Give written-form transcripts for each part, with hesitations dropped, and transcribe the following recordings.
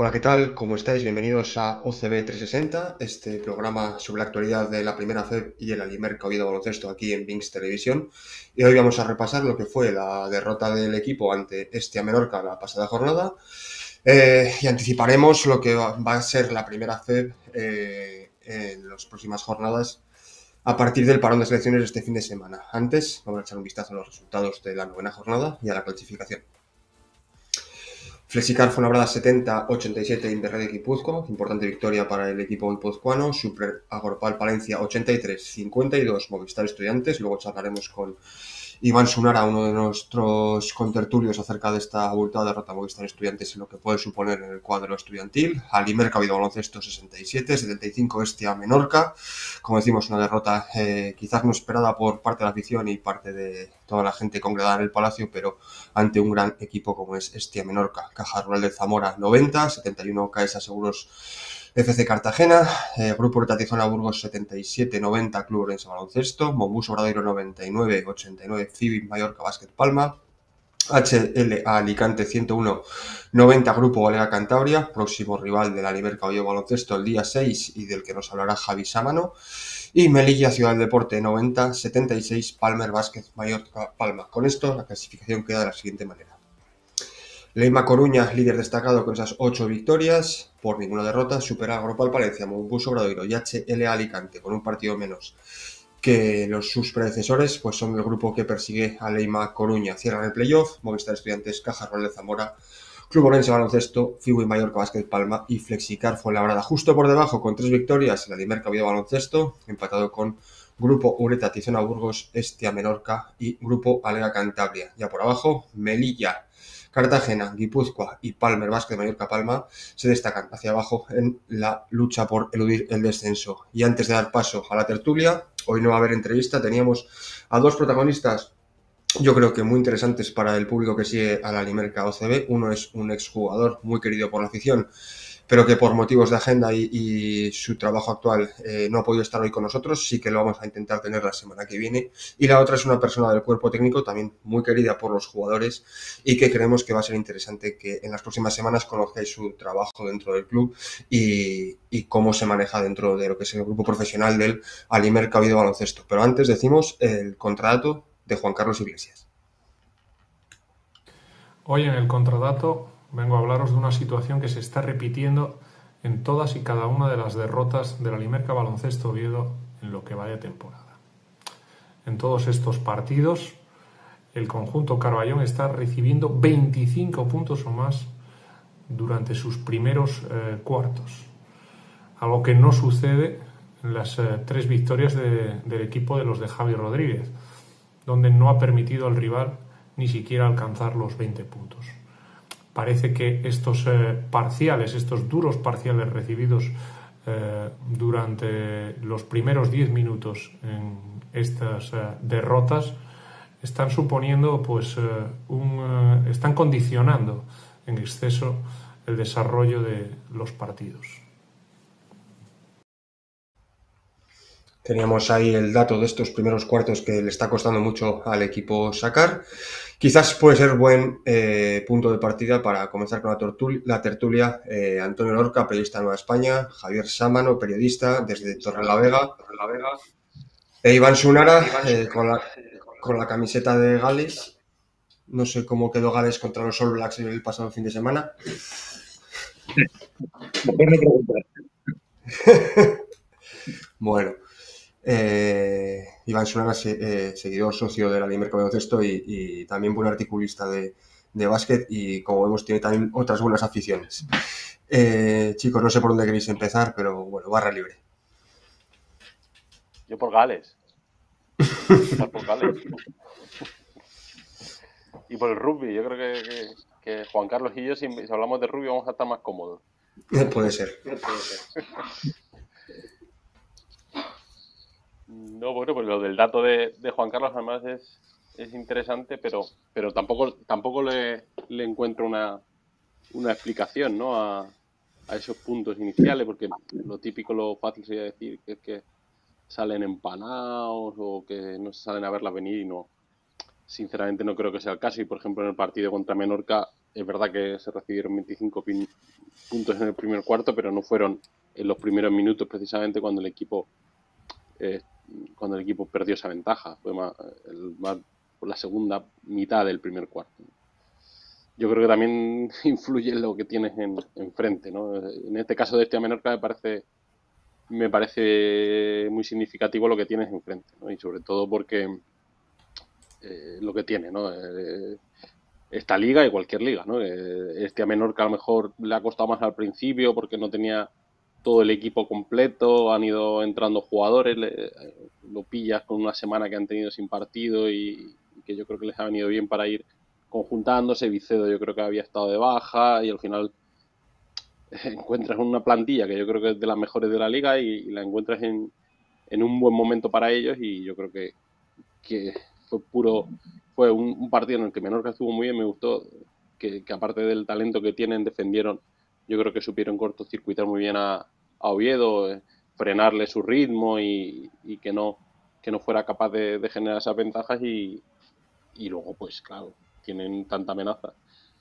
Hola, ¿qué tal? ¿Cómo estáis? Bienvenidos a OCB 360, este programa sobre la actualidad de la Primera FEB y el Alimerca Oviedo Baloncesto aquí en Binks Televisión. Y hoy vamos a repasar lo que fue la derrota del equipo ante Estia Menorca la pasada jornada y anticiparemos lo que va a ser la Primera FEB en las próximas jornadas a partir del parón de selecciones este fin de semana. Antes, vamos a echar un vistazo a los resultados de la novena jornada y a la clasificación. Flexicar Fuenlabrada 70-87 Inverred Guipúzcoa, importante victoria para el equipo guipuzcoano. Super Agropal Palencia 83-52 Movistar Estudiantes. Luego charlaremos con Iván Sunara, uno de nuestros contertulios, acerca de esta abultada derrota Movistar Estudiantes y lo que puede suponer en el cuadro estudiantil. Alimerca Oviedo Baloncesto 67-75 Estia Menorca. Como decimos, una derrota quizás no esperada por parte de la afición y parte de toda la gente congregada en el Palacio, pero ante un gran equipo como es Estia Menorca. Caja Rural de Zamora 90-71 Caesa Seguros FC Cartagena, Grupo Retatizona Burgos 77-90 Club Orense Baloncesto, Mombus Obradoiro 99-89 Civic Mallorca Básquet Palma, HLA Alicante 101-90 Grupo Galega Cantabria, próximo rival del Alimerca Oviedo Baloncesto el día 6 y del que nos hablará Javi Sámano, y Melilla Ciudad del Deporte 90-76 Palmer Básquet Mallorca Palma. Con esto la clasificación queda de la siguiente manera. Leima Coruña, líder destacado con esas 8 victorias, por ninguna derrota. Supera Agropal Palencia, Mombus Obradoiro y HLA Alicante con un partido menos que sus predecesores, pues son el grupo que persigue a Leima Coruña. Cierran el playoff, Movistar Estudiantes, Caja Rural de Zamora, Club Orense Baloncesto, Fibu y Mallorca Básquet Palma y Flexicar Fuenlabrada. Justo por debajo, con 3 victorias, el Alimerca Oviedo Baloncesto, empatado con Grupo Ureta Tizona Burgos, Estia Menorca y Grupo Alega Cantabria. Ya por abajo, Melilla, Cartagena, Guipúzcoa y Palmer Básquet Mallorca Palma se destacan hacia abajo en la lucha por eludir el descenso. Y antes de dar paso a la tertulia, hoy no va a haber entrevista, teníamos a 2 protagonistas, yo creo que muy interesantes para el público que sigue a la Alimerca OCB. Uno es un exjugador muy querido por la afición, pero que por motivos de agenda y su trabajo actual no ha podido estar hoy con nosotros. Sí que lo vamos a intentar tener la semana que viene. Y la otra es una persona del cuerpo técnico también muy querida por los jugadores y que creemos que va a ser interesante que en las próximas semanas conozcáis su trabajo dentro del club y cómo se maneja dentro de lo que es el grupo profesional del Alimerca Oviedo Baloncesto. Pero antes decimos el contrato de Juan Carlos Iglesias. Hoy en el contradato vengo a hablaros de una situación que se está repitiendo en todas y cada una de las derrotas del Alimerca Baloncesto Oviedo en lo que va de temporada. En todos estos partidos, el conjunto Carballón está recibiendo 25 puntos o más durante sus primeros cuartos, algo que no sucede en las 3 victorias del equipo de los de Javi Rodríguez, donde no ha permitido al rival ni siquiera alcanzar los 20 puntos. Parece que estos parciales, estos duros parciales recibidos durante los primeros 10 minutos en estas derrotas están suponiendo, están condicionando en exceso el desarrollo de los partidos. Teníamos ahí el dato de estos primeros cuartos que le está costando mucho al equipo sacar. Quizás puede ser buen punto de partida para comenzar con la tertulia. Antonio Lorca, periodista de Nueva España, Javier Sámano, periodista desde Torrelavega, e Iván Sunara con la camiseta de Gales. No sé cómo quedó Gales contra los All Blacks el pasado fin de semana. Bueno. Iván Sunara, seguidor socio del Alimerca Baloncesto y también buen articulista de básquet, y como vemos tiene también otras buenas aficiones. Chicos, no sé por dónde queréis empezar, pero bueno, barra libre. Yo por Gales. Por Gales. Y por el rugby. Yo creo que Juan Carlos y yo, si hablamos de rugby, vamos a estar más cómodos. Puede ser. No, bueno, pues lo del dato de Juan Carlos además es interesante, pero tampoco le encuentro una explicación, ¿no? a esos puntos iniciales, porque lo típico, lo fácil sería decir que es que salen empanados o que no salen a verla venir, y no, sinceramente no creo que sea el caso. Y por ejemplo en el partido contra Menorca es verdad que se recibieron 25 puntos en el primer cuarto, pero no fueron en los primeros minutos precisamente cuando el equipo perdió esa ventaja. Fue más por la segunda mitad del primer cuarto. Yo creo que también influye en lo que tienes enfrente, ¿no? En este caso de este Menorca me parece muy significativo lo que tienes enfrente, ¿no? Y sobre todo porque lo que tiene, ¿no? Esta liga y cualquier liga, ¿no? Este a Menorca a lo mejor le ha costado más al principio porque no tenía todo el equipo completo, han ido entrando jugadores, lo pillas con una semana que han tenido sin partido y que yo creo que les ha venido bien para ir conjuntándose. Vicedo yo creo que había estado de baja y al final encuentras una plantilla que yo creo que es de las mejores de la liga y la encuentras en un buen momento para ellos y yo creo que fue un partido en el que Menorca estuvo muy bien. Me gustó que aparte del talento que tienen, defendieron. Yo creo que supieron cortocircuitar muy bien a Oviedo, frenarle su ritmo y que no fuera capaz de generar esas ventajas y luego, pues claro, tienen tanta amenaza.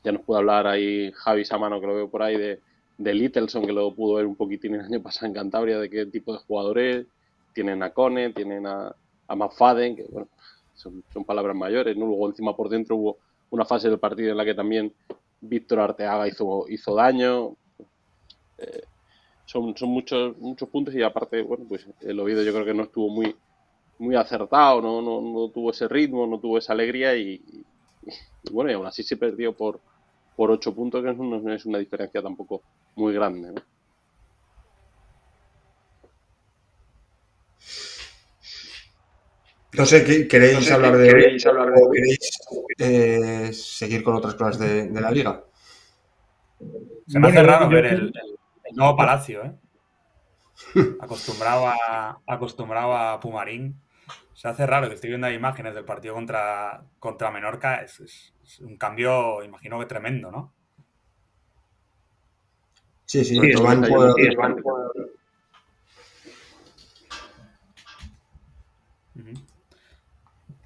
Ya nos puede hablar ahí Javi Samano, que lo veo por ahí, de Littleson, que lo pudo ver un poquitín el año pasado en Cantabria, de qué tipo de jugadores. Tienen a Cone, tienen a McFadden, que bueno, son palabras mayores, ¿no? Luego encima por dentro hubo una fase del partido en la que también Víctor Arteaga hizo daño. Son muchos puntos y aparte, bueno, pues el Oviedo yo creo que no estuvo muy acertado, no tuvo ese ritmo, no tuvo esa alegría y bueno, y aún así se perdió por 8 puntos, que no es una diferencia tampoco muy grande, ¿no? No sé, ¿queréis hablar de o queréis seguir con otras cosas de la liga? Se me hace raro ver el nuevo Palacio, ¿eh? Acostumbrado a Pumarín. Se hace raro que estoy viendo ahí imágenes del partido contra Menorca. Es un cambio, imagino que tremendo, ¿no? Sí,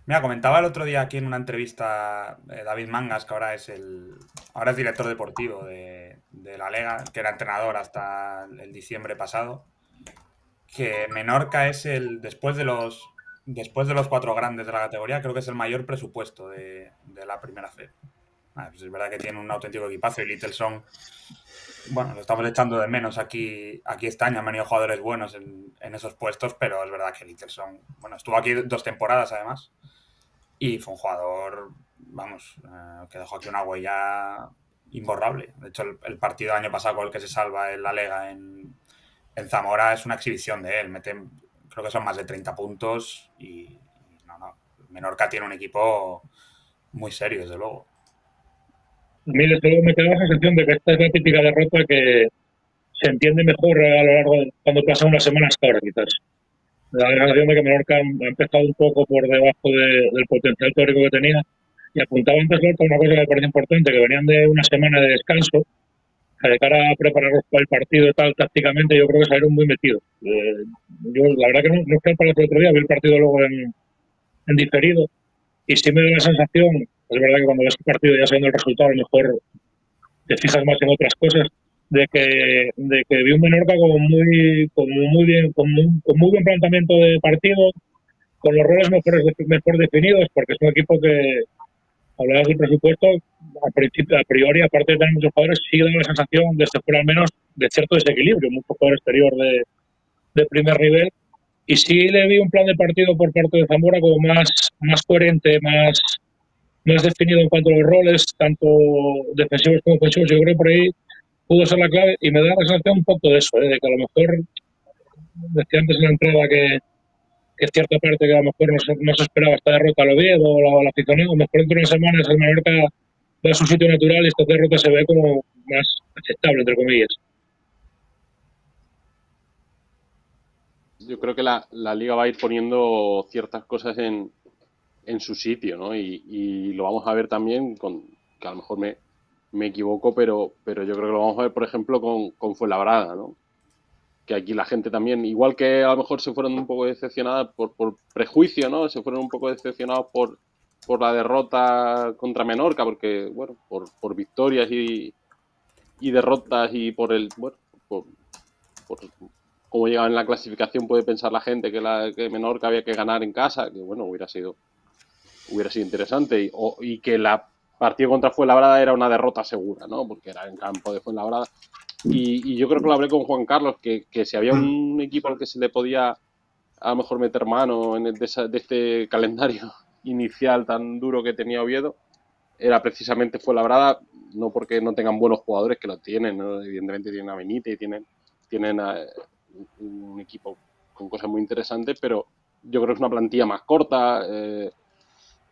Mira, comentaba el otro día aquí en una entrevista David Mangas, que ahora es director deportivo de la Lega, que era entrenador hasta el diciembre pasado, que Menorca es después de los 4 grandes de la categoría, creo que es el mayor presupuesto de la primera fe. Pues es verdad que tiene un auténtico equipazo y Littleson, bueno, lo estamos echando de menos aquí este año. Han venido jugadores buenos en esos puestos, pero es verdad que Littleson, bueno, estuvo aquí 2 temporadas además y fue un jugador, vamos, que dejó aquí una huella imborrable. De hecho, el partido del año pasado con el que se salva en la Lega en Zamora es una exhibición de él. Creo que son más de 30 puntos y no. Menorca tiene un equipo muy serio, desde luego. A mí desde luego me queda la sensación de que esta es la típica derrota que se entiende mejor a lo largo de cuando pasan unas semanas que ahora, quizás. Me da la sensación de que Menorca ha empezado un poco por debajo del potencial teórico que tenía. Y apuntaba antes Lorca una cosa que me parece importante, que venían de una semana de descanso, de cara a prepararlos para el partido y tal, tácticamente yo creo que salieron muy metidos. Yo la verdad que no fui al Palacio el otro día, vi el partido luego en diferido y sí me da la sensación, es verdad que cuando ves el partido ya sabiendo el resultado a lo mejor te fijas más en otras cosas, de que vi un Menorca con muy buen planteamiento de partido, con los roles mejor definidos, porque es un equipo que, hablabas del presupuesto, a priori, aparte de tener muchos jugadores, sí da la sensación, desde fuera al menos, de cierto desequilibrio, mucho jugador exterior de primer nivel, y sí le vi un plan de partido por parte de Zamora como más coherente, más definido en cuanto a los roles, tanto defensivos como ofensivos. Yo creo que por ahí pudo ser la clave y me da la sensación un poco de eso, de que a lo mejor, decía antes en la entrada que cierta parte que a lo mejor no se esperaba esta derrota al Oviedo o la aficionado, a lo mejor dentro de unas semanas el Mallorca va a su sitio natural y esta derrota se ve como más aceptable, entre comillas. Yo creo que la liga va a ir poniendo ciertas cosas en su sitio, ¿no? Y lo vamos a ver también que a lo mejor me equivoco, pero yo creo que lo vamos a ver, por ejemplo, con Fuenlabrada, ¿no? Que aquí la gente también, igual que a lo mejor se fueron un poco decepcionadas por prejuicio, ¿no? Se fueron un poco decepcionados la derrota contra Menorca, porque, bueno, por victorias y derrotas y por cómo llegaba en la clasificación, puede pensar la gente que Menorca había que ganar en casa, que bueno, hubiera sido interesante, y que el partido contra Fuenlabrada era una derrota segura, ¿no? Porque era en campo de Fuenlabrada. Y yo creo que lo hablé con Juan Carlos, que si había un equipo al que se le podía a lo mejor meter mano de este calendario inicial tan duro que tenía Oviedo, era precisamente Fuenlabrada, no porque no tengan buenos jugadores, que los tienen, ¿no? Evidentemente tienen a Benítez, tienen un equipo con cosas muy interesantes, pero yo creo que es una plantilla más corta,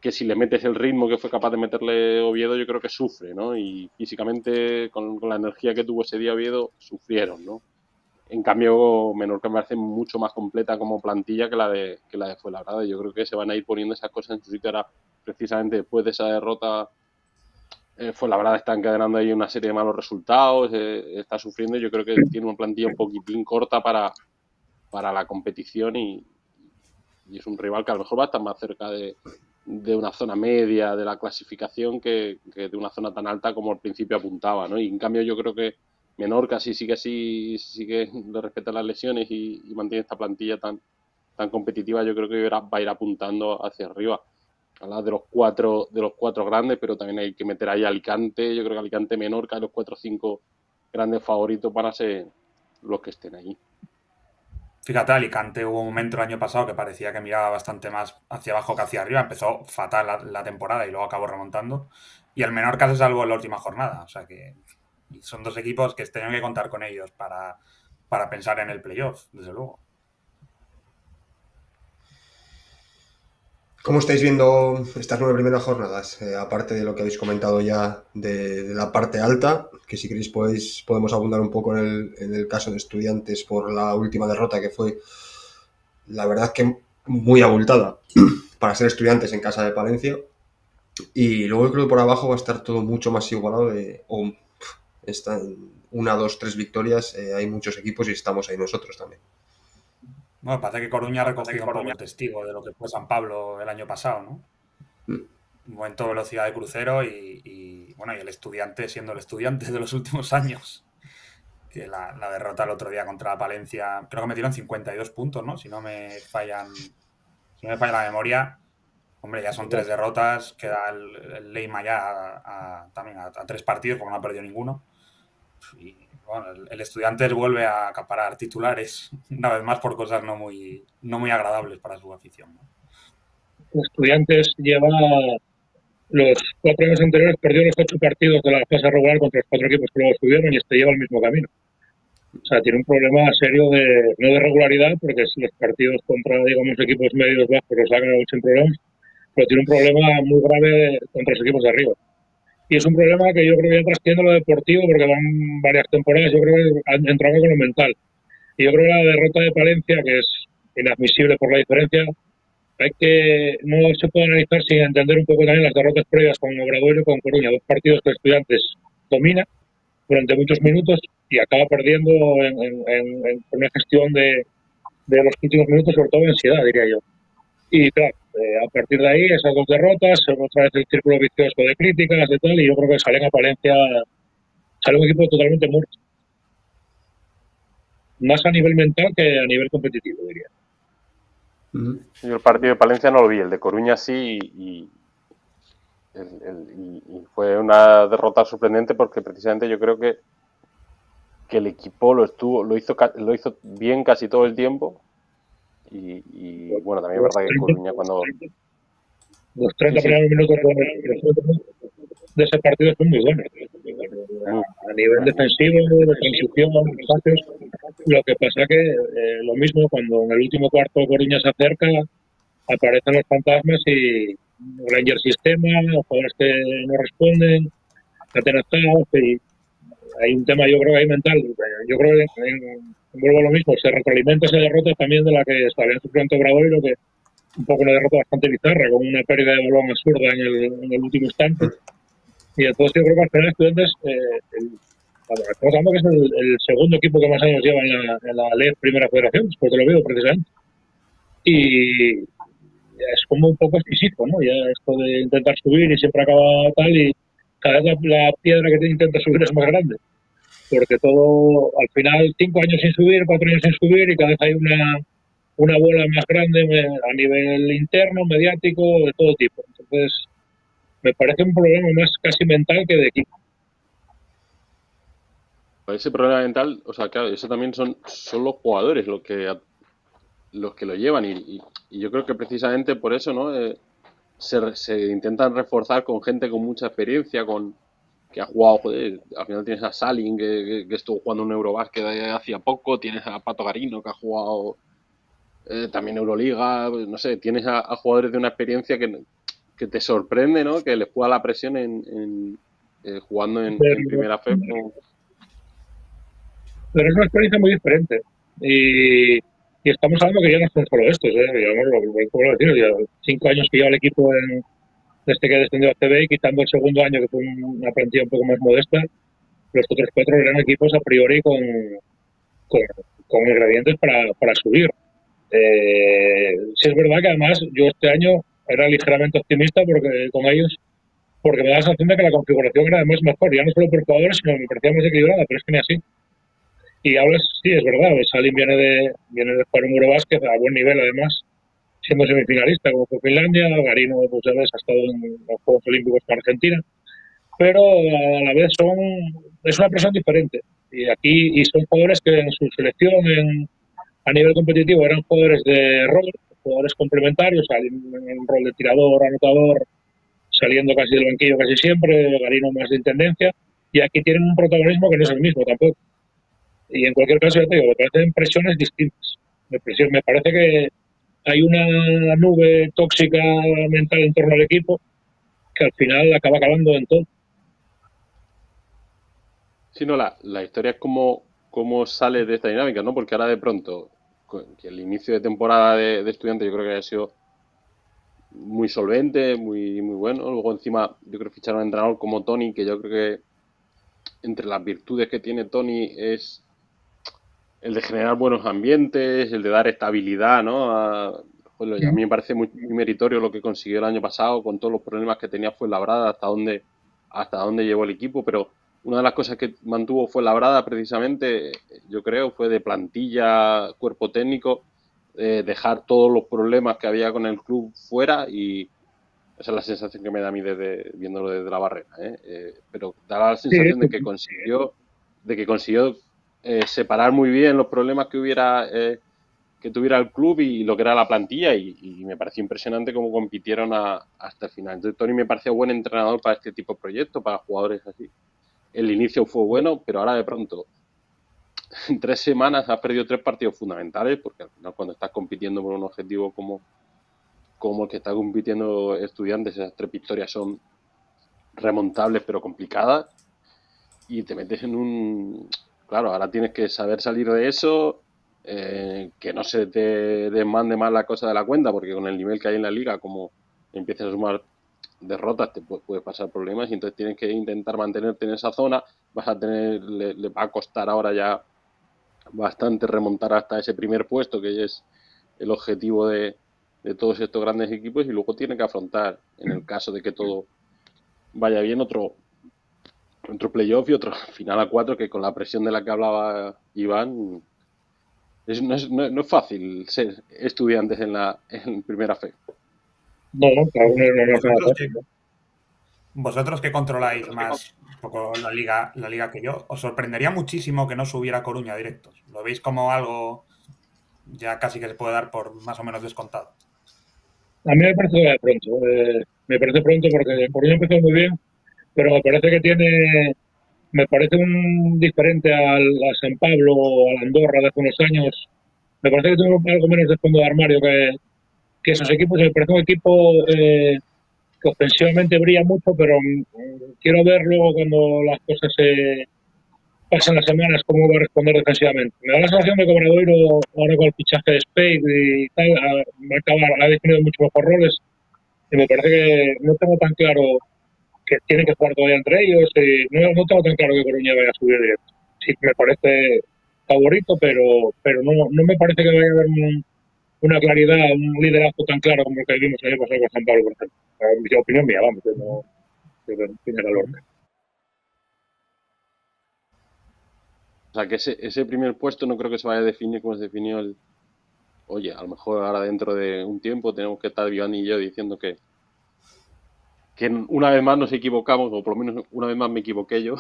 que si le metes el ritmo que fue capaz de meterle Oviedo, yo creo que sufre, ¿no? Y físicamente, con la energía que tuvo ese día Oviedo, sufrieron, ¿no? En cambio, Menorca me parece mucho más completa como plantilla que la de Fuenlabrada. Yo creo que se van a ir poniendo esas cosas en su sitio ahora, precisamente después de esa derrota. Fuenlabrada está encadenando ahí una serie de malos resultados, está sufriendo, y yo creo que tiene una plantilla un poquitín corta para la competición, y es un rival que a lo mejor va a estar más cerca de una zona media de la clasificación que de una zona tan alta como al principio apuntaba, ¿no? Y en cambio yo creo que Menorca, si sigue así, si sigue le respeta las lesiones y mantiene esta plantilla tan competitiva, yo creo que va a ir apuntando hacia arriba. Hablas de los cuatro grandes, pero también hay que meter ahí a Alicante. Yo creo que Alicante, Menorca y los 4 o 5 grandes favoritos van a ser los que estén ahí. Fíjate, Alicante hubo un momento el año pasado que parecía que miraba bastante más hacia abajo que hacia arriba. Empezó fatal la temporada y luego acabó remontando. Y el Menorca se salvó en la última jornada. O sea que son dos equipos que tenían que contar con ellos para pensar en el playoff, desde luego. ¿Cómo estáis viendo estas 9 primeras jornadas? Aparte de lo que habéis comentado ya de la parte alta, que si queréis podemos abundar un poco en el caso de Estudiantes por la última derrota, que fue, la verdad, que muy abultada para ser Estudiantes en casa de Palencia. Y luego yo creo que por abajo va a estar todo mucho más igualado. Están 1, 2, 3 victorias, hay muchos equipos y estamos ahí nosotros también. Bueno, parece que Coruña ha recogido un poco el testigo de lo que fue San Pablo el año pasado, ¿no? Un momento de velocidad de crucero y el Estudiante siendo el Estudiante de los últimos años. Que la derrota el otro día contra Palencia, creo que metieron 52 puntos, ¿no? Si no me falla la memoria. Hombre, ya son 3 derrotas, queda el Leima ya también a 3 partidos porque no ha perdido ninguno. Y bueno, el Estudiantes vuelve a acaparar titulares una vez más por cosas no muy agradables para su afición, ¿no? Estudiantes lleva los 4 años anteriores, perdió los 8 partidos de la fase regular contra los 4 equipos que luego subieron, y lleva el mismo camino. O sea, tiene un problema serio no de regularidad, porque si los partidos contra, digamos, equipos medios bajos los ha ganado sin problemas, pero tiene un problema muy grave contra los equipos de arriba. Y es un problema que yo creo que ya trasciende lo deportivo, porque van varias temporadas, yo creo que han entrado con lo mental. Y yo creo que la derrota de Palencia, que es inadmisible por la diferencia, no se puede analizar sin entender un poco también las derrotas previas con Obradoiro y con Coruña, 2 partidos que Estudiantes domina durante muchos minutos y acaba perdiendo en una gestión de los últimos minutos, sobre todo ansiedad, diría yo. Y claro, a partir de ahí, esas 2 derrotas, otra vez el círculo vicioso de críticas y tal, y yo creo que salen a Palencia, sale un equipo totalmente muerto. Más a nivel mental que a nivel competitivo, diría. Yo el partido de Palencia no lo vi, el de Coruña sí, y fue una derrota sorprendente porque precisamente yo creo que el equipo lo hizo bien casi todo el tiempo. Y bueno, también es verdad que Coruña cuando... Los 30 primeros minutos de ese partido son muy buenos. A nivel defensivo, de transición, espacios. Lo que pasa que lo mismo, cuando en el último cuarto Coruña se acerca, aparecen los fantasmas y Ranger sistema, los jugadores que no responden, atenazados, y hay un tema, yo creo, ahí mental. Yo creo que vuelvo a lo mismo, se retroalimenta esa derrota también de la que habían sufrido ante Obradoiro, que un poco una derrota bastante bizarra, con una pérdida de balón absurda en el último instante. Y entonces yo creo que al final Estudiantes, estamos hablando que es el segundo equipo que más años lleva en la LEF Primera Federación, después de Oviedo precisamente. Y es como un poco exquisito, ¿no? Ya esto de intentar subir y siempre acaba tal y cada vez la piedra que te intenta subir es más grande. Porque todo, al final, 5 años sin subir, 4 años sin subir y cada vez hay una bola más grande a nivel interno, mediático, de todo tipo. Entonces, me parece un problema más casi mental que de equipo. Ese problema mental, o sea, claro, eso también son los jugadores los que lo llevan y yo creo que precisamente por eso, ¿no? Se intentan reforzar con gente con mucha experiencia, que ha jugado, joder, al final tienes a Salin que estuvo jugando un Eurobásquet hacía poco, tienes a Pato Garino que ha jugado también Euroliga, no sé, tienes a jugadores de una experiencia que te sorprende, ¿no? Que les pueda la presión jugando en primera fe. Pero es una experiencia muy diferente. Y estamos hablando que ya no son solo estos, digamos, lo decir, ya 5 años que lleva el equipo desde que descendió a CB y quitando el segundo año que fue una plantilla un poco más modesta, los otros 4 eran equipos a priori con ingredientes para subir. Sí es verdad que además yo este año era ligeramente optimista con ellos, porque me da la sensación de que la configuración era además mejor, ya no solo por jugadores, sino que me parecía más equilibrada, pero es que ni así. Y ahora sí, es verdad, Salim viene de jugar un Eurobásquet a buen nivel además, siendo semifinalista como fue Finlandia, Garino pues ya ves, ha estado en los Juegos Olímpicos con Argentina, pero a la vez es una presión diferente. Y son jugadores que en su selección a nivel competitivo eran jugadores de rol, jugadores complementarios, en un rol de tirador, anotador, saliendo casi del banquillo casi siempre, Garino más de intendencia, y aquí tienen un protagonismo que no es el mismo tampoco. Y en cualquier caso, ya te digo, me parecen presiones distintas. Me parece que hay una nube tóxica mental en torno al equipo que al final acaba acabando en todo. Sí, no, la historia es cómo sale de esta dinámica, ¿no? Porque ahora de pronto, que el inicio de temporada de Estudiantes yo creo que ha sido muy solvente, muy, muy bueno. Luego encima yo creo que ficharon a un entrenador como Tony, que yo creo que entre las virtudes que tiene Tony es el de generar buenos ambientes, el de dar estabilidad, ¿no? A mí me parece muy, muy meritorio lo que consiguió el año pasado con todos los problemas que tenía Fuenlabrada, hasta dónde llevó el equipo, pero una de las cosas que mantuvo Fuenlabrada precisamente, yo creo, fue de plantilla, cuerpo técnico, dejar todos los problemas que había con el club fuera y esa es la sensación que me da a mí viéndolo desde la barrera, pero da la sensación de que consiguió separar muy bien los problemas que tuviera el club y lo que era la plantilla y me pareció impresionante cómo compitieron hasta el final. Entonces Tony me pareció buen entrenador para este tipo de proyectos, para jugadores así. El inicio fue bueno, pero ahora de pronto en 3 semanas has perdido 3 partidos fundamentales, porque al final cuando estás compitiendo por un objetivo como el que está compitiendo Estudiantes, esas 3 victorias son remontables pero complicadas y te metes en un... Claro, ahora tienes que saber salir de eso, que no se te desmande más la cosa de la cuenta, porque con el nivel que hay en la liga, como empiezas a sumar derrotas, te puede pasar problemas y entonces tienes que intentar mantenerte en esa zona. Le va a costar ahora ya bastante remontar hasta ese primer puesto, que es el objetivo de todos estos grandes equipos, y luego tiene que afrontar, en el caso de que todo vaya bien, otro playoff y otro final a 4, que con la presión de la que hablaba Iván no es fácil ser Estudiantes en primera fe. No, claro, Vosotros que controláis más un poco la liga que yo, os sorprendería muchísimo que no subiera Coruña directos. ¿Lo veis como algo ya casi que se puede dar por más o menos descontado? A mí me parece pronto. Me parece pronto porque Coruña empezó muy bien, pero me parece un diferente a San Pablo o a la Andorra de hace unos años. Me parece que tiene algo menos de fondo de armario que esos equipos. Me parece un equipo que ofensivamente brilla mucho, pero quiero ver luego cuando las cosas se pasan las semanas cómo va a responder defensivamente. Me da la sensación de que Obradoiro, ahora con el fichaje de Spade y tal, ha definido mucho mejor roles y me parece que no tengo tan claro que tienen que jugar todavía entre ellos. No tengo tan claro que Coruña vaya a subir directo. Sí, me parece favorito, pero no me parece que vaya a haber una claridad, un liderazgo tan claro como el que vimos ayer pasado con San Pablo, por ejemplo. Mi opinión mía, vamos, que no tiene la Lorca. O sea, que ese primer puesto no creo que se vaya a definir como se definió el... Oye, a lo mejor ahora dentro de un tiempo tenemos que estar Iván y yo diciendo que una vez más nos equivocamos, o por lo menos una vez más me equivoqué yo.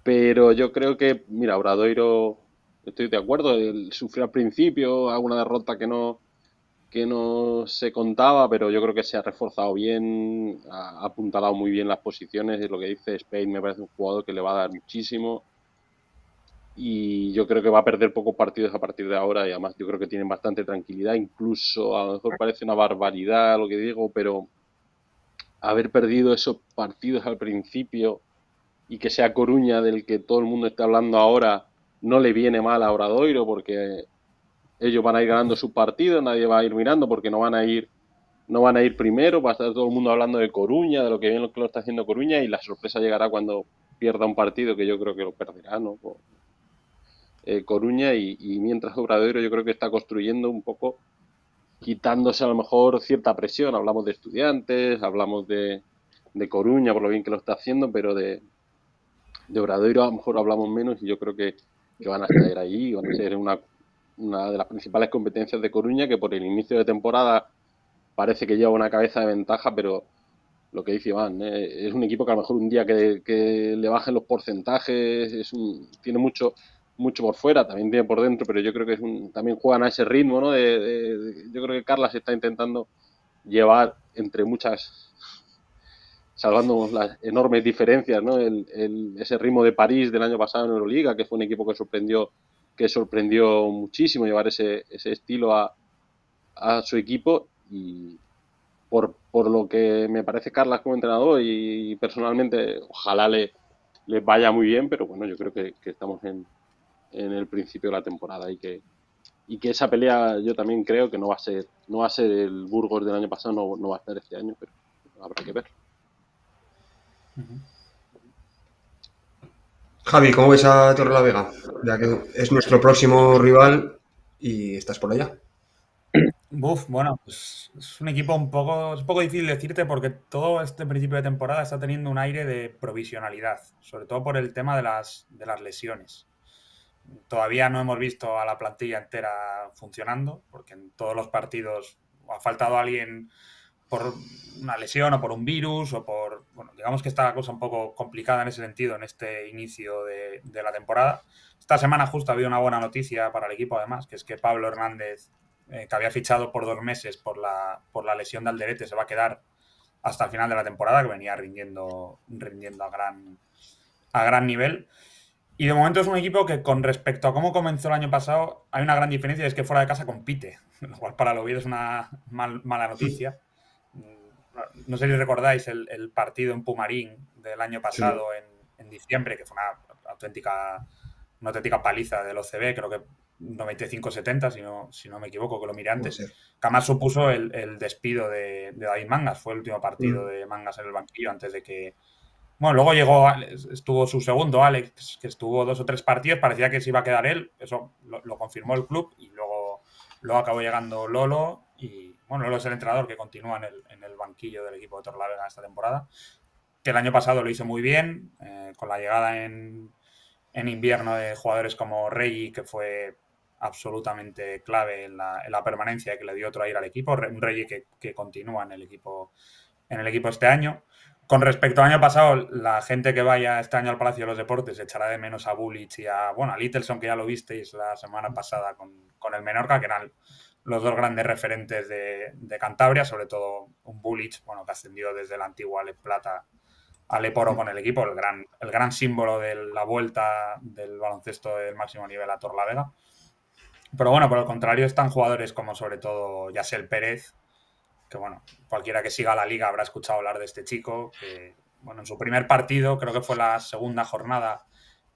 Pero yo creo que, mira, Obradoiro, estoy de acuerdo, él sufrió al principio alguna derrota que no se contaba, pero yo creo que se ha reforzado bien, ha apuntalado muy bien las posiciones, y lo que dice Spain me parece un jugador que le va a dar muchísimo, y yo creo que va a perder pocos partidos a partir de ahora, y además yo creo que tienen bastante tranquilidad, incluso a lo mejor parece una barbaridad lo que digo, pero haber perdido esos partidos al principio y que sea Coruña del que todo el mundo está hablando ahora, no le viene mal a Obradoiro, porque ellos van a ir ganando sus partidos, nadie va a ir mirando porque no van a ir primero, va a estar todo el mundo hablando de Coruña, de lo que bien lo está haciendo Coruña, y la sorpresa llegará cuando pierda un partido, que yo creo que lo perderá, ¿no? Coruña, y mientras Obradoiro yo creo que está construyendo un poco, quitándose a lo mejor cierta presión. Hablamos de Estudiantes, hablamos de Coruña por lo bien que lo está haciendo, pero de Obradoiro a lo mejor hablamos menos, y yo creo que van a estar ahí, van a ser una de las principales competencias de Coruña, que por el inicio de temporada parece que lleva una cabeza de ventaja, pero lo que dice Iván, es un equipo que a lo mejor un día que le bajen los porcentajes, tiene mucho por fuera, también tiene por dentro, pero yo creo que también juegan a ese ritmo, ¿no? Yo creo que Carlas está intentando llevar entre muchas, salvando las enormes diferencias, ¿no? Ese ritmo de París del año pasado en Euroliga, que fue un equipo que sorprendió muchísimo, llevar ese estilo a su equipo, y por lo que me parece Carlas como entrenador, y personalmente ojalá les vaya muy bien, pero bueno, yo creo que estamos en el principio de la temporada, y que esa pelea yo también creo que no va a ser el Burgos del año pasado, no va a estar este año, pero habrá que ver. Javi, ¿cómo ves a Torrelavega? Ya que es nuestro próximo rival y estás por allá. Bueno, pues es un equipo es un poco difícil decirte, porque todo este principio de temporada está teniendo un aire de provisionalidad, sobre todo por el tema de las lesiones. Todavía no hemos visto a la plantilla entera funcionando, porque en todos los partidos ha faltado alguien por una lesión o por un virus o por... Bueno, digamos que está la cosa un poco complicada en ese sentido en este inicio de la temporada. Esta semana justo ha habido una buena noticia para el equipo, además, que es que Pablo Hernández, que había fichado por 2 meses por la lesión de Alderete, se va a quedar hasta el final de la temporada, que venía rindiendo a gran nivel. Y de momento es un equipo que, con respecto a cómo comenzó el año pasado, hay una gran diferencia, y es que fuera de casa compite, lo cual para el Oviedo es una mala noticia. No sé si recordáis el partido en Pumarín del año pasado, sí, en diciembre, que fue una auténtica paliza del OCB, creo que 95-70, si no me equivoco, que lo miré antes. Que además supuso el despido de David Mangas. Fue el último partido de Mangas en el banquillo antes de que... Bueno, luego llegó Alex, estuvo su segundo Alex, que estuvo 2 o 3 partidos, parecía que se iba a quedar él, eso lo confirmó el club, y luego acabó llegando Lolo, y bueno, Lolo es el entrenador que continúa en el banquillo del equipo de Torrelavega esta temporada, que el año pasado lo hizo muy bien, con la llegada en invierno de jugadores como Reggie, que fue absolutamente clave en la permanencia, y que le dio otro aire al equipo, un Reggie que continúa en el equipo este año. Con respecto al año pasado, la gente que vaya este año al Palacio de los Deportes echará de menos a Bulic y a Littleston, que ya lo visteis la semana pasada con el Menorca, que eran los 2 grandes referentes de Cantabria, sobre todo un Bulic, que ascendió desde la antigua Le Plata a Leporo con el equipo, el gran símbolo de la vuelta del baloncesto del máximo nivel a Torrelavega. Pero bueno, por el contrario, están jugadores como sobre todo Yasel Pérez, que cualquiera que siga la liga habrá escuchado hablar de este chico, que en su primer partido, creo que fue la segunda jornada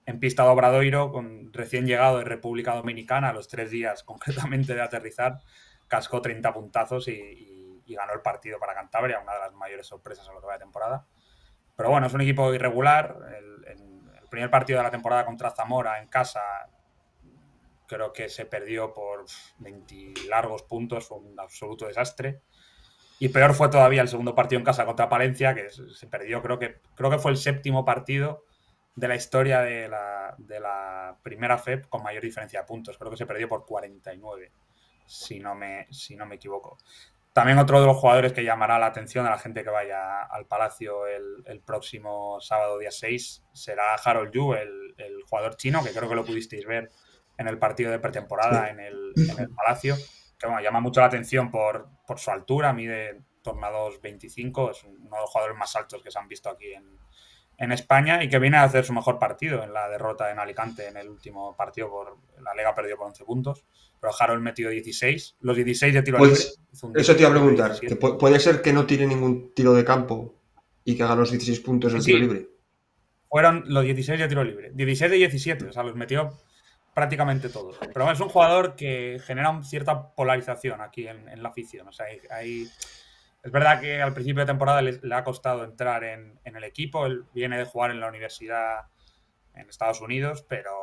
en pista de Obradoiro, recién llegado de República Dominicana, a los 3 días concretamente de aterrizar, cascó 30 puntazos y ganó el partido para Cantabria, una de las mayores sorpresas a lo que va de temporada. Pero es un equipo irregular. El primer partido de la temporada contra Zamora en casa creo que se perdió por 20 largos puntos, fue un absoluto desastre. Y peor fue todavía el segundo partido en casa contra Palencia, que se perdió, creo que fue el 7º partido de la historia de la primera FEP con mayor diferencia de puntos. Creo que se perdió por 49, si no me equivoco. También otro de los jugadores que llamará la atención a la gente que vaya al Palacio el próximo sábado día 6 será Harold Yu, el jugador chino, que creo que lo pudisteis ver en el partido de pretemporada en el Palacio, que bueno, llama mucho la atención por su altura, mide torno a 2,25, es uno de los jugadores más altos que se han visto aquí en España y que viene a hacer su mejor partido en la derrota en Alicante en el último partido. La Lega perdió por 11 puntos, pero Harold metió 16, los 16 de tiro libre. Eso te iba a preguntar, que puede ser que no tire ningún tiro de campo y que haga los 16 puntos de tiro libre. Fueron los 16 de tiro libre, 16 de 17, o sea, los metió prácticamente todos. Pero bueno, es un jugador que genera cierta polarización aquí en la afición, o sea, es verdad que al principio de temporada le ha costado entrar en el equipo. Él viene de jugar en la universidad en Estados Unidos, pero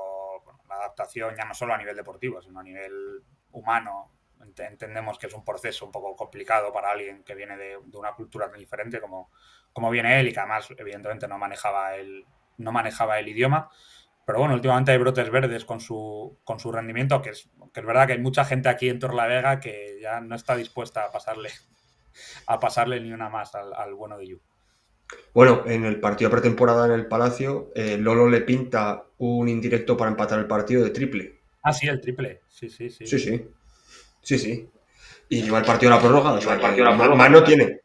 bueno, la adaptación ya no solo a nivel deportivo, sino a nivel humano. Entendemos que es un proceso un poco complicado para alguien que viene de una cultura tan diferente como viene él y que además evidentemente no manejaba el idioma. Pero bueno, últimamente hay brotes verdes con su rendimiento, que es verdad que hay mucha gente aquí en Torlavega que ya no está dispuesta a pasarle ni una más al bueno de Yu. Bueno, en el partido de pretemporada en el Palacio, Lolo le pinta un indirecto para empatar el partido de triple. Ah, sí, el triple. Sí. Sí. Y lleva el partido a la prórroga. O sea, más no tiene.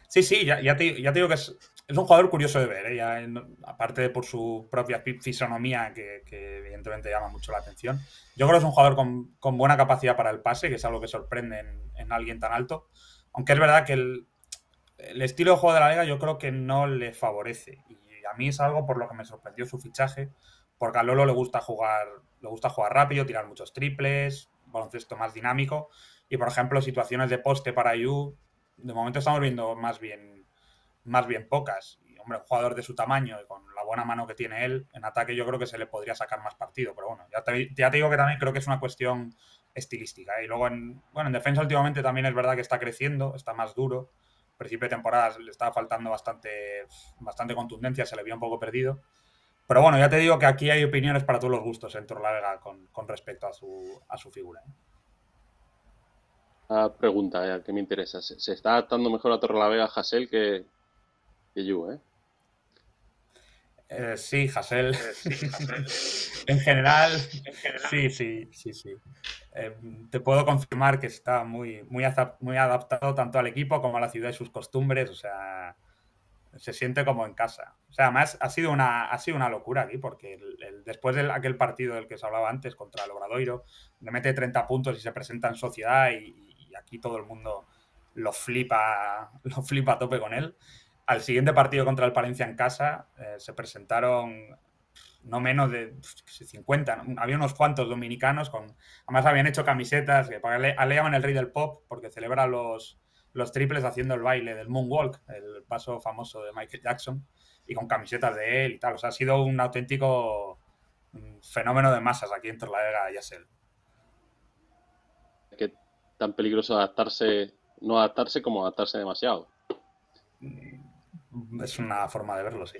Sí, ya te digo que es un jugador curioso de ver, ¿eh? Aparte de por su propia fisonomía, que evidentemente llama mucho la atención. Yo creo que es un jugador con buena capacidad para el pase, que es algo que sorprende en alguien tan alto. Aunque es verdad que el estilo de juego de la Liga yo creo que no le favorece. Y a mí es algo por lo que me sorprendió su fichaje, porque a Lolo le gusta jugar rápido, tirar muchos triples, baloncesto más dinámico. Y, por ejemplo, situaciones de poste para Yu, de momento estamos viendo más bien pocas. Y, hombre, un jugador de su tamaño y con la buena mano que tiene él, en ataque yo creo que se le podría sacar más partido. Pero bueno, ya te digo que también creo que es una cuestión estilística. Y luego, en defensa últimamente también es verdad que está creciendo, está más duro. Al principio de temporada le estaba faltando bastante contundencia, se le vio un poco perdido. Pero bueno, ya te digo que aquí hay opiniones para todos los gustos en Torlavega con respecto a su figura. Una pregunta que me interesa. ¿Se está adaptando mejor a Torlavega Hasél que Yu, eh? Sí, Hasél. En general, sí. Te puedo confirmar que está muy adaptado tanto al equipo como a la ciudad y sus costumbres. O sea, se siente como en casa. O sea, además ha sido una locura aquí, porque después de aquel partido del que se hablaba antes contra el Obradoiro, le mete 30 puntos y se presenta en sociedad y aquí todo el mundo lo flipa a tope con él. Al siguiente partido contra el Palencia en casa se presentaron no menos de 50, ¿no? Había unos cuantos dominicanos, además habían hecho camisetas, que le llaman el rey del pop, porque celebra los triples haciendo el baile del moonwalk, el paso famoso de Michael Jackson, y con camisetas de él y tal. O sea, ha sido un auténtico fenómeno de masas aquí en Torlavega y Hasél. ¿Qué tan peligroso no adaptarse como adaptarse demasiado? Es una forma de verlo, sí.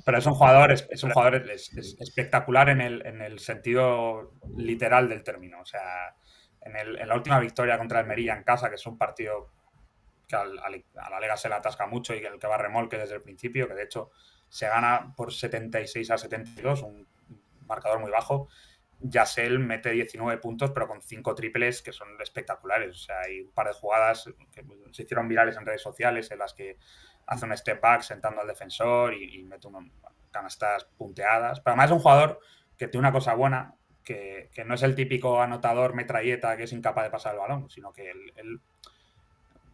Pero es un jugador espectacular en el sentido literal del término. O sea, en la última victoria contra Almería en casa, que es un partido que a la Liga se le atasca mucho y el que va a remolque desde el principio, que de hecho se gana por 76-72, un marcador muy bajo. Hasél mete 19 puntos, pero con 5 triples que son espectaculares. O sea, hay un par de jugadas que se hicieron virales en redes sociales en las que hace un step back sentando al defensor y mete unas canastas punteadas. Pero además es un jugador que tiene una cosa buena, que no es el típico anotador metralleta que es incapaz de pasar el balón, sino que él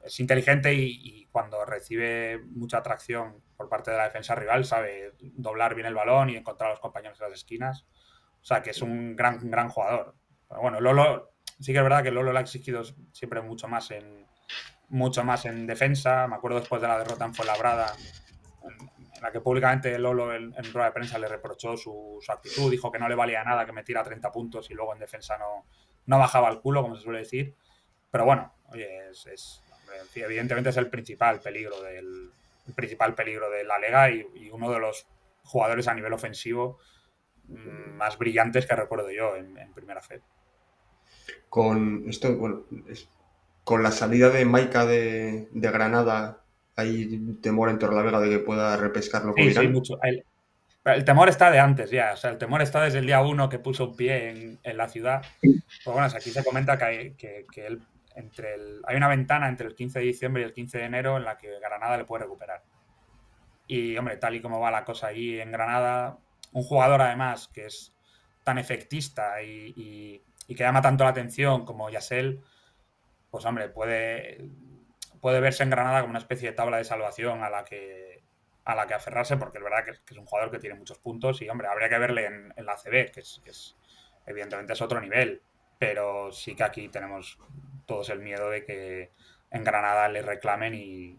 es inteligente y cuando recibe mucha atracción por parte de la defensa rival sabe doblar bien el balón y encontrar a los compañeros en las esquinas. O sea, que es un gran jugador. Pero bueno, Lolo, sí que es verdad que Lolo le ha exigido siempre mucho más en defensa. Me acuerdo después de la derrota en Fuenlabrada, en la que públicamente Lolo en rueda de prensa le reprochó su actitud, dijo que no le valía nada que metiera 30 puntos y luego en defensa no bajaba el culo, como se suele decir. Pero bueno, oye, evidentemente es el principal peligro de la Liga y uno de los jugadores a nivel ofensivo más brillantes que recuerdo yo en Primera Fed. Con esto, bueno, con la salida de Maika de Granada, ¿hay temor en Torrelavega de que pueda repescarlo con Irán? Sí, mucho. El temor está de antes ya, o sea, el temor está desde el día 1 que puso un pie en la ciudad. Pues bueno, aquí se comenta que él, hay una ventana entre el 15 de diciembre y el 15 de enero en la que Granada le puede recuperar. Y, hombre, tal y como va la cosa allí en Granada, un jugador además que es tan efectista y que llama tanto la atención como Yasel, pues, hombre, puede verse en Granada como una especie de tabla de salvación a la que aferrarse, porque es verdad que es un jugador que tiene muchos puntos y, hombre, habría que verle en la ACB, que evidentemente es otro nivel, pero sí que aquí tenemos todos el miedo de que en Granada le reclamen y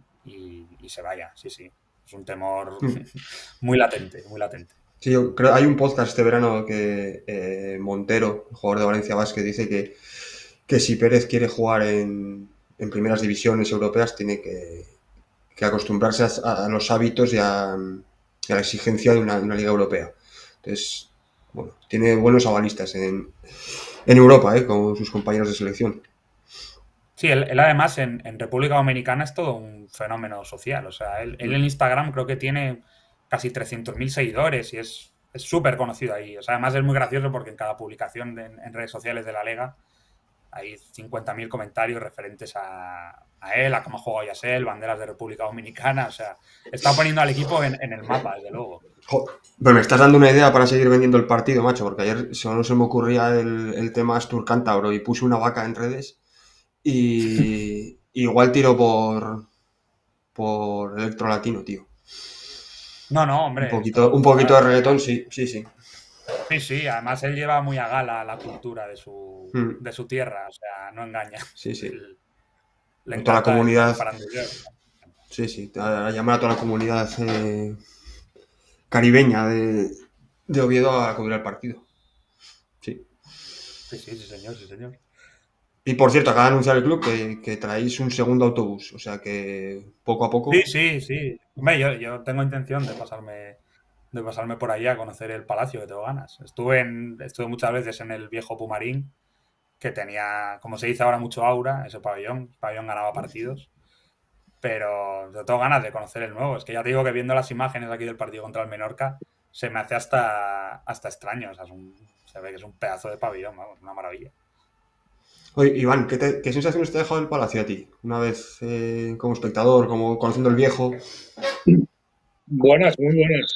se vaya, sí. Es un temor muy latente, muy latente. Sí, yo creo hay un podcast este verano que Montero, el jugador de Valencia Basket, dice que si Pérez quiere jugar en primeras divisiones europeas tiene que acostumbrarse a los hábitos y a la exigencia de una liga europea. Entonces, bueno, tiene buenos avalistas en Europa, con sus compañeros de selección. Sí, él además en República Dominicana es todo un fenómeno social. O sea, él en Instagram creo que tiene casi 300.000 seguidores y es súper conocido ahí. O sea, además es muy gracioso porque en cada publicación en redes sociales de la Liga hay 50.000 comentarios referentes a él, a cómo juega Yasel, banderas de República Dominicana. O sea, está poniendo al equipo en el mapa, desde luego. Pero me estás dando una idea para seguir vendiendo el partido, macho, porque ayer solo se me ocurría el tema Astur Cántabro y puse una vaca en redes y igual tiro por Electro Latino, tío. No, hombre. Un poquito de reggaetón, sí. Sí, además él lleva muy a gala la cultura de su tierra, o sea, no engaña. Sí. Le toda la comunidad. Sí, a llamar a toda la comunidad caribeña de Oviedo a acudir al partido. Sí, señor. Y por cierto, acaba de anunciar el club que traéis un segundo autobús, o sea que poco a poco. Sí. Hombre, yo tengo intención de pasarme por allá a conocer el palacio, que tengo ganas. Estuve muchas veces en el viejo Pumarín, que tenía, como se dice ahora, mucho aura, ese pabellón. El pabellón ganaba partidos. Pero yo tengo ganas de conocer el nuevo. Es que ya te digo que viendo las imágenes aquí del partido contra el Menorca, se me hace hasta extraño. O sea, se ve que es un pedazo de pabellón, vamos, una maravilla. Oye, Iván, ¿qué sensaciones te ha dejado el Palacio a ti? Una vez como espectador, como conociendo el viejo. Buenas, muy buenas.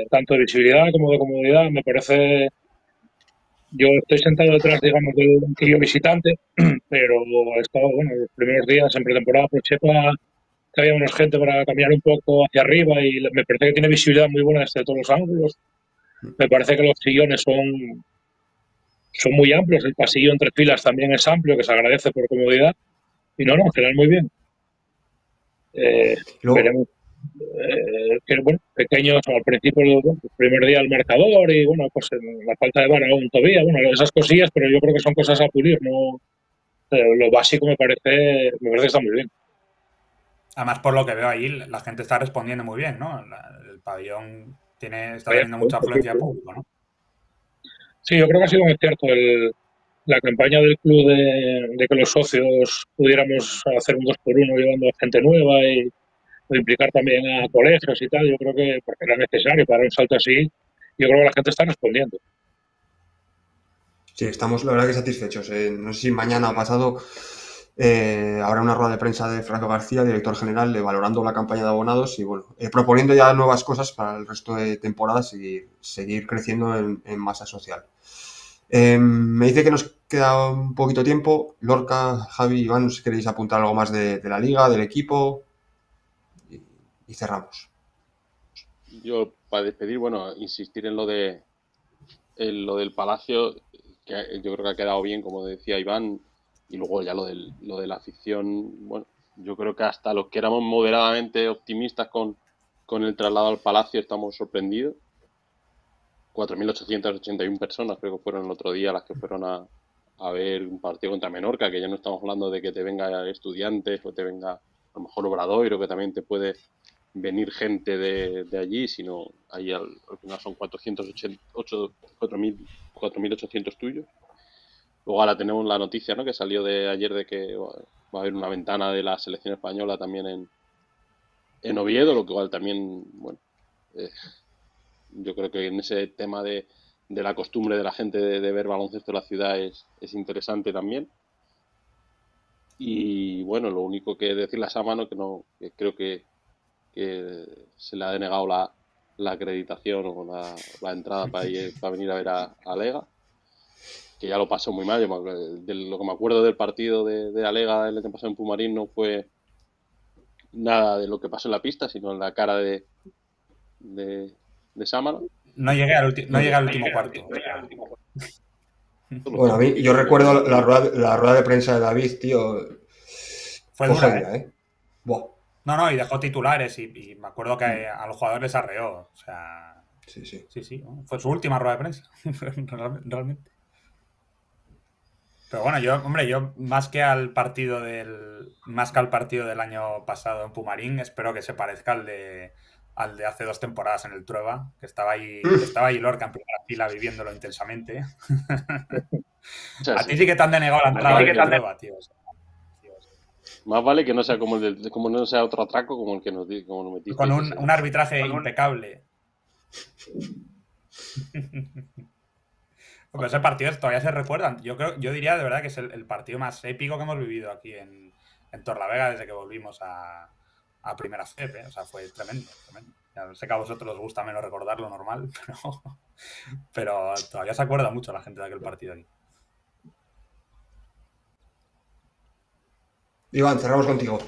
Tanto de visibilidad como de comodidad. Me parece. Yo estoy sentado detrás, digamos, del banquillo visitante, pero he estado, los primeros días en pretemporada aproveché para que había menos gente para caminar un poco hacia arriba y me parece que tiene visibilidad muy buena desde todos los ángulos. Me parece que los sillones son muy amplios, el pasillo entre filas también es amplio, que se agradece por comodidad. Y no, en general muy bien. Veremos. Pequeños al principio, el primer día el marcador y pues la falta de vara aún todavía, esas cosillas, pero yo creo que son cosas a pulir, no lo básico me parece que está muy bien. Además, por lo que veo ahí, la gente está respondiendo muy bien, ¿no? El pabellón está teniendo mucha afluencia de público, ¿no? Sí, yo creo que ha sido muy cierto la campaña del club de que los socios pudiéramos hacer un 2x1 llevando a gente nueva y implicar también a colegios y tal. Yo creo que porque era necesario para un salto así, yo creo que la gente está respondiendo. Sí, estamos la verdad que satisfechos. No sé si mañana o pasado habrá una rueda de prensa de Franco García, director general, valorando la campaña de abonados y proponiendo ya nuevas cosas para el resto de temporadas y seguir creciendo en masa social. Me dice que nos queda un poquito tiempo. Lorca, Javi, Iván, no sé si queréis apuntar algo más de la liga, del equipo y cerramos. Yo, para despedir, insistir en lo del Palacio, que yo creo que ha quedado bien, como decía Iván, y luego ya lo de la afición, yo creo que hasta los que éramos moderadamente optimistas con con el traslado al Palacio estamos sorprendidos. 4.881 personas creo que fueron el otro día las que fueron a ver un partido contra Menorca, que ya no estamos hablando de que te venga Estudiantes o te venga a lo mejor Obradoiro, que también te puede venir gente de allí, sino ahí al final son 4.800 tuyos. Luego ahora tenemos la noticia, ¿no?, que salió de ayer de que va a haber una ventana de la selección española también en Oviedo, lo que igual también, bueno, yo creo que en ese tema de la costumbre de la gente de ver baloncesto en la ciudad es interesante también. Y bueno, lo único que decirle a Sámano que creo que se le ha denegado la acreditación o la entrada para venir a ver a Lega, que ya lo pasó muy mal. De lo que me acuerdo del partido de Alega el año pasado en Pumarín no fue nada de lo que pasó en la pista, sino en la cara de Sámano. No llegué al último cuarto. Bueno, a mí, yo recuerdo la rueda de prensa de David, tío. Fue dura, ¿eh? Buah. No, y dejó titulares y me acuerdo que a los jugadores les arreó. O sea, sí. Fue su última rueda de prensa, realmente. Pero bueno, yo más que al partido del año pasado en Pumarín, espero que se parezca al de hace 2 temporadas en el Trueba, que estaba ahí Lorca en primera fila viviéndolo intensamente. A ti sí que te han denegado la entrada del Trueba, tío. Más vale que no sea como no sea otro atraco como el que nos metiste. Con un arbitraje impecable. Pero ese partido todavía se recuerdan. Yo diría de verdad que es el partido más épico que hemos vivido aquí en Torlavega desde que volvimos a primera FEP, ¿eh? O sea, fue tremendo. Ya sé que a vosotros os gusta menos recordarlo normal, pero todavía se acuerda mucho la gente de aquel partido aquí. Iván, cerramos contigo.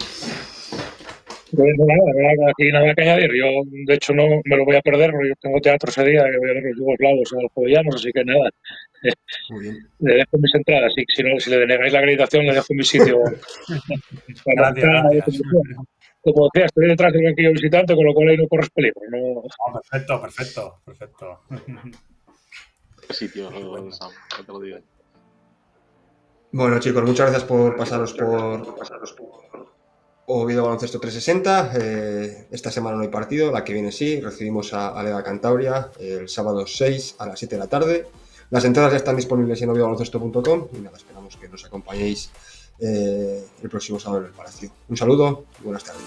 Pues nada, aquí nada que añadir. Yo, de hecho, no me lo voy a perder porque yo tengo teatro ese día, que voy a ver los yugoslavos a los jovellanos, así que nada. Muy bien. Le dejo mis entradas. Si le denegáis la acreditación, le dejo mi sitio. Gracias. Como decía, estoy detrás del banquillo visitante, con lo cual ahí no corres peligro. No. Perfecto. Sitio, no te lo digo. Bueno, chicos, muchas gracias por pasaros por Oviedo Baloncesto 360. Esta semana no hay partido, la que viene sí. Recibimos a Lega Cantabria el sábado 6 a las 7 de la tarde. Las entradas ya están disponibles en oviedobaloncesto.com y nada, esperamos que nos acompañéis el próximo sábado en el Palacio. Un saludo y buenas tardes.